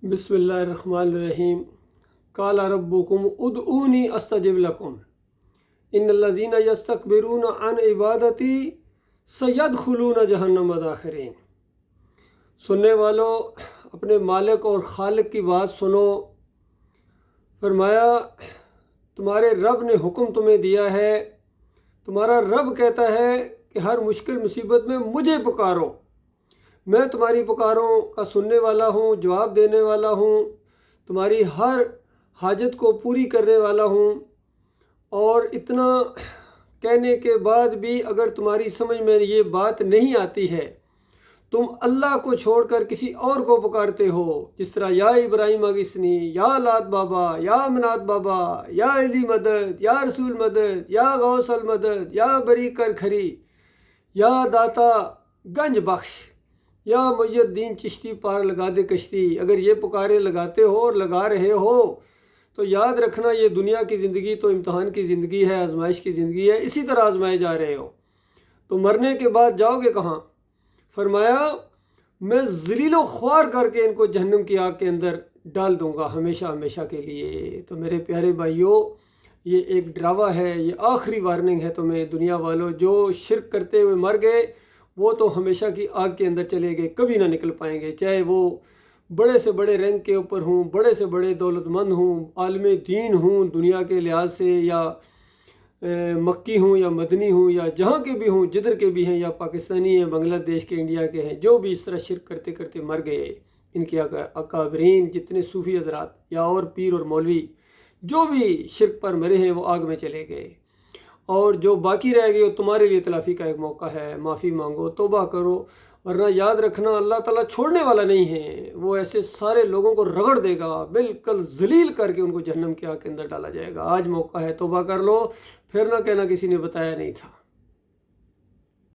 بسم اللہ الرحمن الرحیم۔ قال ربکم ادعونی استجب لکم ان الذین یستکبرون عن عبادتی سیدخلون جہنم داخرین۔ سننے والوں، اپنے مالک اور خالق کی بات سنو۔ فرمایا تمہارے رب نے حکم تمہیں دیا ہے، تمہارا رب کہتا ہے کہ ہر مشکل مصیبت میں مجھے پکارو، میں تمہاری پکاروں کا سننے والا ہوں، جواب دینے والا ہوں، تمہاری ہر حاجت کو پوری کرنے والا ہوں۔ اور اتنا کہنے کے بعد بھی اگر تمہاری سمجھ میں یہ بات نہیں آتی ہے، تم اللہ کو چھوڑ کر کسی اور کو پکارتے ہو، جس طرح یا ابراہیم اگسنی، یا لات بابا، یا منات بابا، یا علی مدد، یا رسول مدد، یا غوث المدد، یا بری کر کھری، یا داتا گنج بخش، یا محی الدین چشتی پار لگا دے کشتی۔ اگر یہ پکارے لگاتے ہو اور لگا رہے ہو تو یاد رکھنا یہ دنیا کی زندگی تو امتحان کی زندگی ہے، آزمائش کی زندگی ہے، اسی طرح آزمائے جا رہے ہو۔ تو مرنے کے بعد جاؤ گے کہاں؟ فرمایا میں ذلیل و خوار کر کے ان کو جہنم کی آگ کے اندر ڈال دوں گا ہمیشہ ہمیشہ کے لیے۔ تو میرے پیارے بھائیوں، یہ ایک ڈراوا ہے، یہ آخری وارننگ ہے تمہیں دنیا والوں۔ جو شرک کرتے ہوئے مر گئے وہ تو ہمیشہ کی آگ کے اندر چلے گئے، کبھی نہ نکل پائیں گے، چاہے وہ بڑے سے بڑے رینک کے اوپر ہوں، بڑے سے بڑے دولت مند ہوں، عالم دین ہوں دنیا کے لحاظ سے، یا مکی ہوں یا مدنی ہوں، یا جہاں کے بھی ہوں، جدھر کے بھی ہیں، یا پاکستانی ہیں، بنگلہ دیش کے، انڈیا کے ہیں، جو بھی اس طرح شرک کرتے کرتے مر گئے، ان کے اکابرین جتنے صوفی حضرات یا اور پیر اور مولوی جو بھی شرک پر مرے ہیں وہ آگ میں چلے گئے۔ اور جو باقی رہ گئے وہ تمہارے لیے تلافی کا ایک موقع ہے، معافی مانگو، توبہ کرو، ورنہ یاد رکھنا اللہ تعالیٰ چھوڑنے والا نہیں ہے، وہ ایسے سارے لوگوں کو رگڑ دے گا، بالکل ذلیل کر کے ان کو جہنم کی آگ کے اندر ڈالا جائے گا۔ آج موقع ہے، توبہ کر لو، پھر نہ کہنا کسی نے بتایا نہیں تھا۔